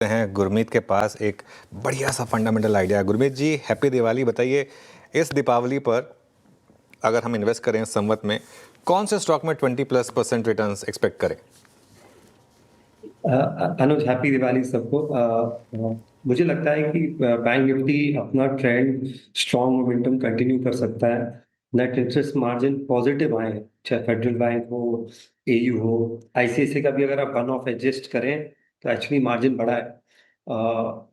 हैं गुरमीत के पास एक बढ़िया सा फंडामेंटल आइडिया। गुरमीत जी, हैप्पी दिवाली। बताइए, इस दीपावली पर अगर हम इन्वेस्ट करें संवत में, कौन से स्टॉक में 20+% रिटर्न्स एक्सपेक्ट करें? अनुज, हैप्पी दिवाली सबको। मुझे लगता है कि बैंक निफ्टी अपना ट्रेंड स्ट्रॉन्ग मोमेंटम कंटिन्यू कर सकता है। नेट इंटरेस्ट मार्जिन पॉजिटिव आए हैं, चाहे फेडरल बैंक हो, एयू हो, आईसीआईसी का भी अगर आप वन ऑफ एडजस्ट करें तो एक्चुअली मार्जिन बढ़ा है।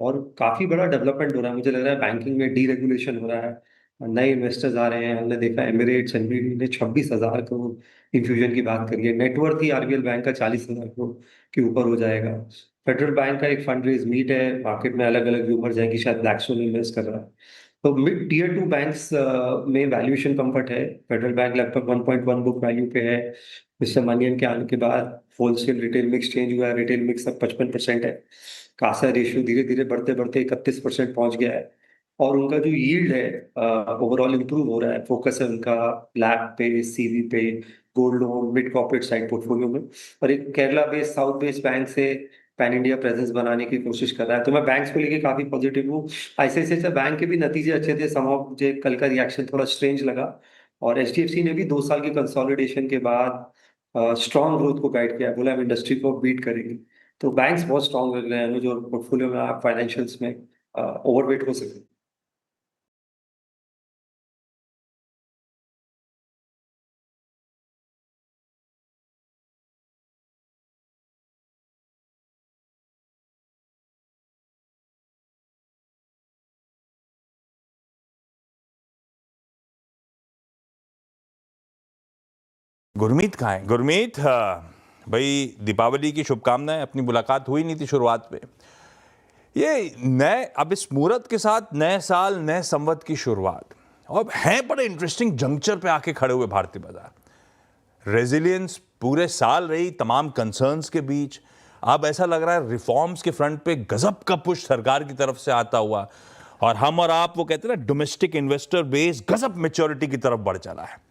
और काफी बड़ा डेवलपमेंट हो रहा है। मुझे लग रहा है बैंकिंग में डीरेगुलेशन हो रहा है, नए इन्वेस्टर्स आ रहे हैं। हमने देखा एमिरेट्स एनबीडी ने 26,000 करोड़ इन्फ्यूजन की बात करी है। नेटवर्थ ही आरबीएल बैंक का 40,000 करोड़ के ऊपर हो जाएगा। फेडरल बैंक का एक फंड रेज मीट है, मार्केट में अलग अलग रूमर्स हैं कि शायद ब्लैकस्टोन इन्वेस्ट कर रहा है। तो मिड टीयर टू बैंक्स में वैल्यूएशन कंफर्ट है। फेडरल बैंक लगभग 1.1 बुक वैल्यू पे है। मिस्टर मनियन के आने के बाद होलसेल रिटेल मिक्स चेंज हुआ है। रिटेल मिक्स अब 55% है। कासा रेशियो धीरे धीरे बढ़ते बढ़ते 31% पहुंच गया है। और उनका जो यील्ड है ओवरऑल इंप्रूव हो रहा है। फोकस है उनका लैब पे, सीवी पे, gold loan, mid corporate side portfolio में। और एक Kerala based south based bank से पैन इंडिया प्रेजेंस बनाने की कोशिश कर रहा है। तो मैं बैंक्स को लेके काफी पॉजिटिव हूँ। आईसीआईसीआई बैंक के भी नतीजे अच्छे थे। समहाउ मुझे कल का रिएक्शन थोड़ा स्ट्रेंज लगा। और एचडीएफसी ने भी 2 साल की कंसोलिडेशन के बाद स्ट्रॉन्ग ग्रोथ को गाइड किया, बोला हम इंडस्ट्री को बीट करेंगे। तो बैंक्स बहुत स्ट्रॉन्ग लग रहे हैं जो पोर्टफोलियो में आप फाइनेंशियल्स में ओवरवेट हो सके। गुरमीत कहाँ है? गुरमीत, भाई दीपावली की शुभकामनाएं। अपनी मुलाकात हुई नहीं थी शुरुआत में। ये नए, अब इस मुहूर्त के साथ नए साल, नए संवत की शुरुआत, और है बड़े इंटरेस्टिंग जंक्चर पे आके खड़े हुए भारतीय बाजार। रेजिलियंस पूरे साल रही तमाम कंसर्न्स के बीच। अब ऐसा लग रहा है रिफॉर्म्स के फ्रंट पे गजब का पुश सरकार की तरफ से आता हुआ, और हम और आप, वो कहते हैं ना, डोमेस्टिक इन्वेस्टर बेस गजब मेच्योरिटी की तरफ बढ़ चला है।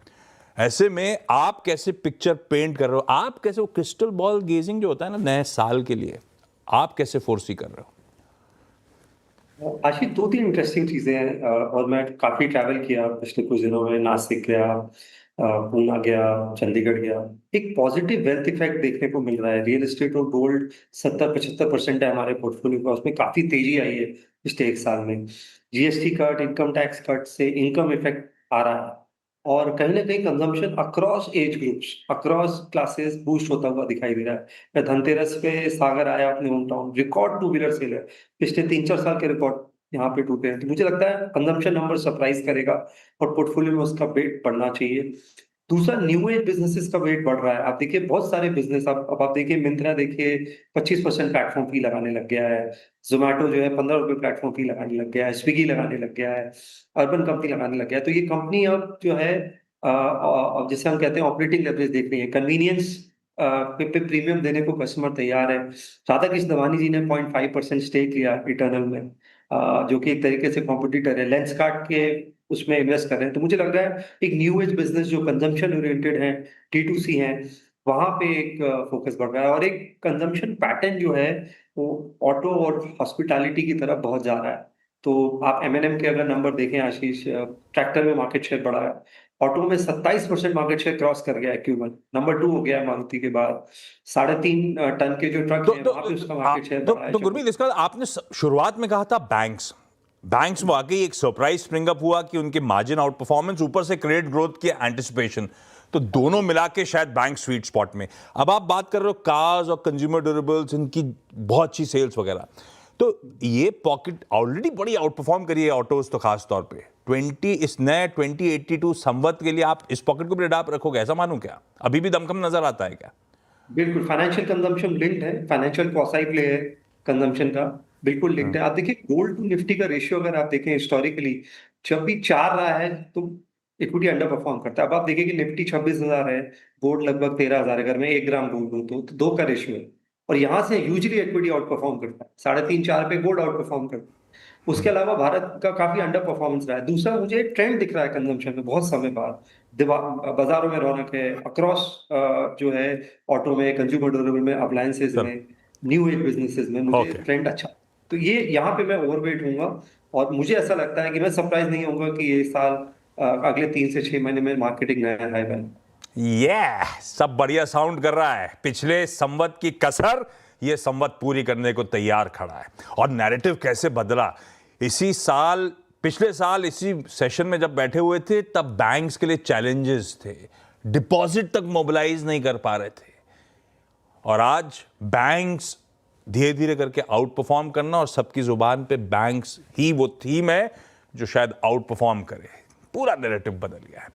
ऐसे में आप कैसे पिक्चर पेंट कर रहे हो? आप कैसे, वो क्रिस्टल बॉल गेजिंग जो होता है ना नए साल के लिए, आप कैसे फोर्सी कर रहे हो? आशीष, 2-3 इंटरेस्टिंग चीजें हैं। और मैं काफी ट्रैवल किया पिछले कुछ दिनों में। नासिक गया, पूना गया, चंडीगढ़ गया। एक पॉजिटिव वेल्थ इफेक्ट देखने को मिल रहा है। रियल एस्टेट और गोल्ड 70-75% है हमारे पोर्टफोलियो का, उसमें काफी तेजी आई है पिछले 1 साल में। GST cut, income tax cut से इनकम इफेक्ट आ रहा है। और कहीं ना कहीं consumption across age groups, across classes boost होता हुआ दिखाई दे रहा है। मैं धनतेरस पे सागर आया अपने home town, record two wheeler sale है। पिछले 3-4 साल के रिकॉर्ड यहाँ पे टूटे हैं। तो मुझे लगता है कंजम्पशन नंबर सरप्राइज करेगा और पोर्टफोलियो में उसका वेट बढ़ना चाहिए। दूसरा, न्यू एज बिजनेसेस का वेट बढ़ रहा है। आप देखिए बहुत सारे बिजनेस, अब आप देखिए मिंत्रा, देखिए 25% प्लेटफॉर्म फी लगाने लग गया है। जोमेटो जो है 15 रुपए प्लेटफॉर्म फी लगाने लग गया है। स्विगी लगाने लग गया है। अर्बन कंपनी लगाने लग गया है। तो ये कंपनी अब जो है जिसे हम कहते हैं ऑपरेटिंग लेवरेज देख रही है। कन्वीनियंस पे प्रीमियम देने को कस्टमर तैयार है। राधा कृष्ण दवानी जी ने 0.5% स्टेक लिया इटर्नल में, जो कि एक तरीके से कॉम्पिटिटर है। लेंस कार्ड के उसमें इन्वेस्ट कर रहे हैं। तो मुझे लग रहा है एक न्यू एज बिजनेस जो कंजम्पशन ओरिएंटेड है, टी2सी है, वहां पे एक फोकस बढ़ रहा है। और एक कंजम्पशन पैटर्न जो है वो ऑटो और हॉस्पिटैलिटी की तरफ बहुत जा रहा है। तो आप एमएनएम के अगर नंबर देखें आशीष, ट्रैक्टर में मार्केट शेयर बढ़ा है। ऑटो में 27% मार्केट शेयर क्रॉस कर गया है Q1, नंबर 2 हो गया है मारुति के बाद। 3.5 टन के जो ट्रक तो हैं तो वहां पे उसका मार्केट शेयर बढ़ा है। तो गुरमीत, इसका आपने शुरुआत में कहा था बैंक्स, बैंक्स में वाकई एक सरप्राइज स्प्रिंग अप हुआ कि उनके मार्जिन आउट परफॉर्मेंस, ऊपर से क्रेडिट ग्रोथ की एंटिसिपेशन, तो दोनों मिला के शायद बैंक स्वीट स्पॉट में। अब आप बात कर रहे हो कार्स और कंज्यूमर ड्यूरेबल्स, इनकी बहुत अच्छी सेल्स वगैरह, तो ये पॉकेट ऑलरेडी बड़ी आउट परफॉर्म करी है ऑटोज तो खास तौर पे। 2082 संवत के लिए आप इस पॉकेट को भी अडाप्ट रखोगे, ऐसा मानूं क्या? अभी भी दमखम नजर आता है क्या? बिल्कुल, फाइनेंशियल कंजम्पशन लिंक्ड है। फाइनेंशियल क्वासाई प्ले है कंजम्पशन का, बिल्कुल लिंक्ड है। आप देखिए गोल्ड टू निफ्टी का रेशियो अगर आप देखें हिस्टोरिकली, जब भी 4 रहा है तो इक्विटी अंडर परफॉर्म करता है। अब आप देखिए कि निफ्टी 26,000 है, गोल्ड लगभग 13,000 है। अगर मैं 1 ग्राम गोल्ड लूं तो 2 का रेशियो है। और यहां से यूजली इक्विटी आउट परफॉर्म करता है, 3.5-4 पे गोल्ड आउट परफॉर्म करता है। उसके अलावा भारत का काफी अंडर परफॉर्मेंस रहा है। दूसरा, मुझे एक ट्रेंड दिख रहा है कंजम्पशन में बहुत समय बाद। बाजारों में रौनक है अक्रॉस, जो है ऑटो में, कंज्यूमर ड्यूरेबल में, अप्लायंसेज चलो, में। न्यू एज बिजनेसेस में मुझे Okay. ट्रेंड अच्छा, तो ये यहाँ पे मैं ओवरवेट हूँगा। और मुझे ऐसा लगता है कि मैं सरप्राइज नहीं होऊंगा कि ये साल अगले 3 से 6 महीने में मार्केटिंग नया हाई बने। सब बढ़िया साउंड कर रहा है। पिछले संवत की कसर ये संवत पूरी करने को तैयार खड़ा है। और नैरेटिव कैसे बदला इसी साल, पिछले साल इसी सेशन में जब बैठे हुए थे तब बैंक्स के लिए चैलेंजेस थे, डिपॉजिट तक मोबिलाइज नहीं कर पा रहे थे। और आज बैंक्स धीरे धीरे करके आउट परफॉर्म करना, और सबकी जुबान पे बैंक्स ही वो थीम है जो शायद आउट परफॉर्म करे। पूरा नैरेटिव बदल गया है।